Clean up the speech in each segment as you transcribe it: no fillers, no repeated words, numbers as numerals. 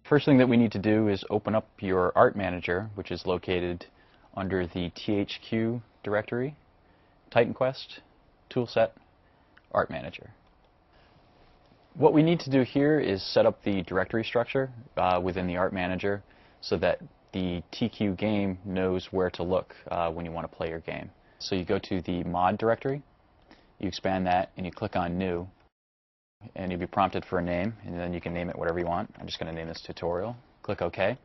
First thing that we need to do is open up your Art Manager, which is located under the THQ directory, Titan Quest, Toolset, Art Manager. What we need to do here is set up the directory structure within the Art Manager so that the TQ game knows where to look when you want to play your game. So you go to the mod directory, you expand that, and you click on New, and you'll be prompted for a name, and then you can name it whatever you want. I'm just going to name this Tutorial. Click OK.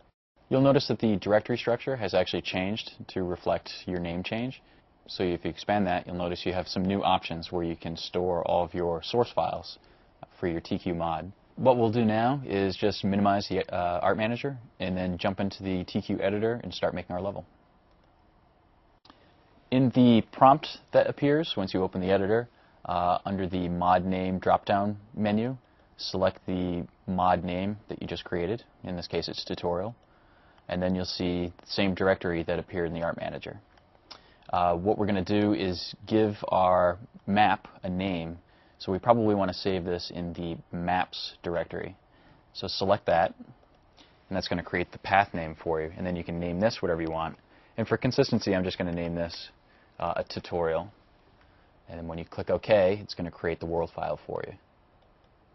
You'll notice that the directory structure has actually changed to reflect your name change. So if you expand that, you'll notice you have some new options where you can store all of your source files for your TQ mod. What we'll do now is just minimize the Art Manager and then jump into the TQ editor and start making our level. In the prompt that appears once you open the editor, under the mod name drop-down menu, select the mod name that you just created. In this case, it's Tutorial. And then you'll see the same directory that appeared in the Art Manager. What we're going to do is give our map a name. So we probably want to save this in the Maps directory. So select that, and that's going to create the path name for you. And then you can name this whatever you want. And for consistency, I'm just going to name this a Tutorial. And then when you click OK, it's going to create the world file for you.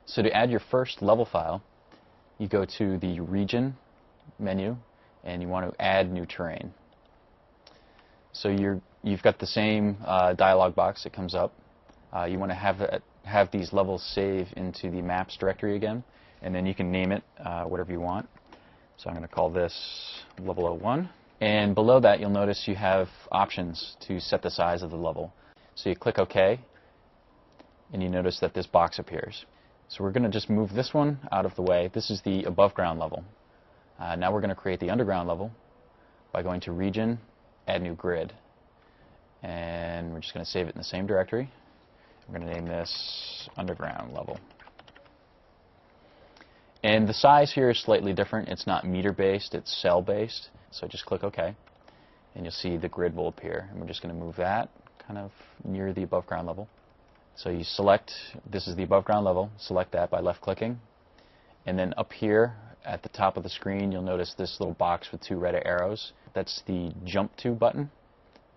So to add your first level file, you go to the Region menu, and you want to add new terrain. So you've got the same dialog box that comes up. You want to have these levels save into the Maps directory again, and then you can name it whatever you want. So I'm going to call this Level 01. And below that, you'll notice you have options to set the size of the level. So you click OK, and you notice that this box appears. So we're going to just move this one out of the way. This is the above ground level. Now we're going to create the underground level by going to Region, Add New Grid. And we're just going to save it in the same directory. We're going to name this Underground Level. And the size here is slightly different. It's not meter-based, it's cell-based. So just click OK, and you'll see the grid will appear. And we're just going to move that kind of near the above ground level. So you select, this is the above ground level, select that by left-clicking. And then up here at the top of the screen, you'll notice this little box with two red arrows. That's the Jump To button.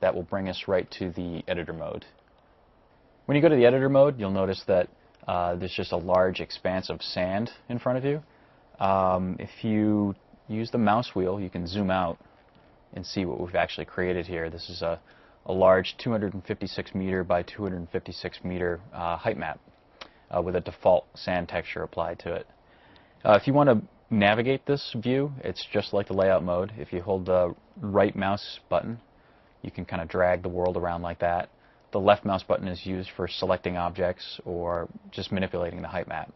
That will bring us right to the editor mode. When you go to the editor mode, you'll notice that there's just a large expanse of sand in front of you. If you use the mouse wheel, you can zoom out and see what we've actually created here. This is a large 256 meter by 256 meter height map with a default sand texture applied to it. If you want to navigate this view, it's just like the layout mode. If you hold the right mouse button, you can kind of drag the world around like that. The left mouse button is used for selecting objects or just manipulating the height map.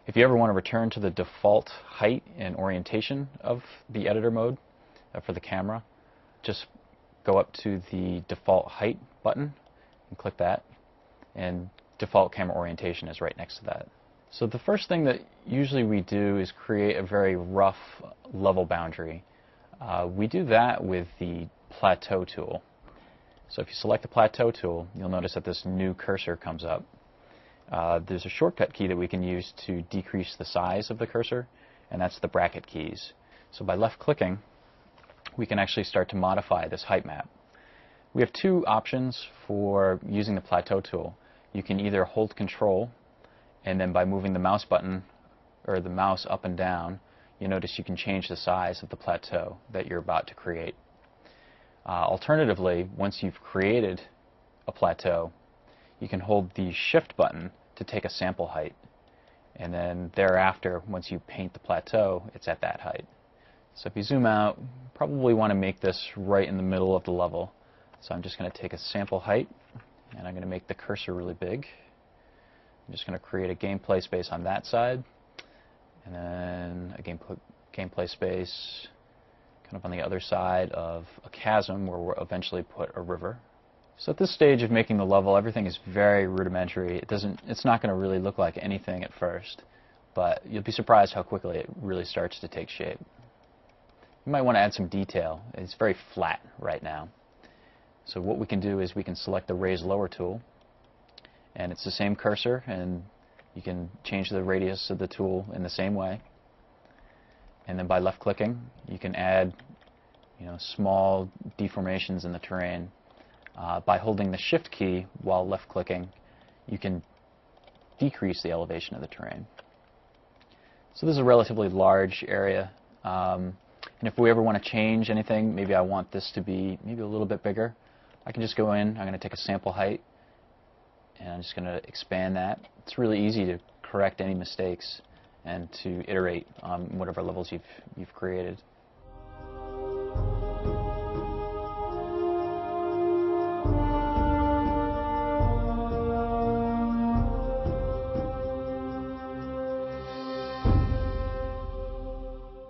If you ever want to return to the default height and orientation of the editor mode for the camera, just go up to the default height button and click that, and default camera orientation is right next to that. So the first thing that usually we do is create a very rough level boundary. We do that with the Plateau Tool. So if you select the Plateau Tool, you'll notice that this new cursor comes up. There's a shortcut key that we can use to decrease the size of the cursor, and that's the bracket keys. So by left-clicking, we can actually start to modify this height map. We have two options for using the Plateau Tool. You can either hold Control, and then by moving the mouse button or the mouse up and down, you notice you can change the size of the plateau that you're about to create. Alternatively, once you've created a plateau, you can hold the Shift button to take a sample height, and then thereafter, once you paint the plateau, it's at that height. So if you zoom out, you probably want to make this right in the middle of the level. So I'm just going to take a sample height, and I'm going to make the cursor really big. I'm just going to create a gameplay space on that side, and then a gameplay space kind of on the other side of a chasm where we'll eventually put a river. So at this stage of making the level, everything is very rudimentary. It's not going to really look like anything at first, but you'll be surprised how quickly it really starts to take shape. You might want to add some detail. It's very flat right now. So what we can do is we can select the Raise Lower tool, and it's the same cursor, and you can change the radius of the tool in the same way. And then by left-clicking, you can add small deformations in the terrain. By holding the Shift key while left-clicking, you can decrease the elevation of the terrain. So this is a relatively large area. And if we ever want to change anything, maybe I want this to be maybe a little bit bigger, I can just go in, I'm going to take a sample height, and I'm just going to expand that. It's really easy to correct any mistakes and to iterate on whatever levels you've created.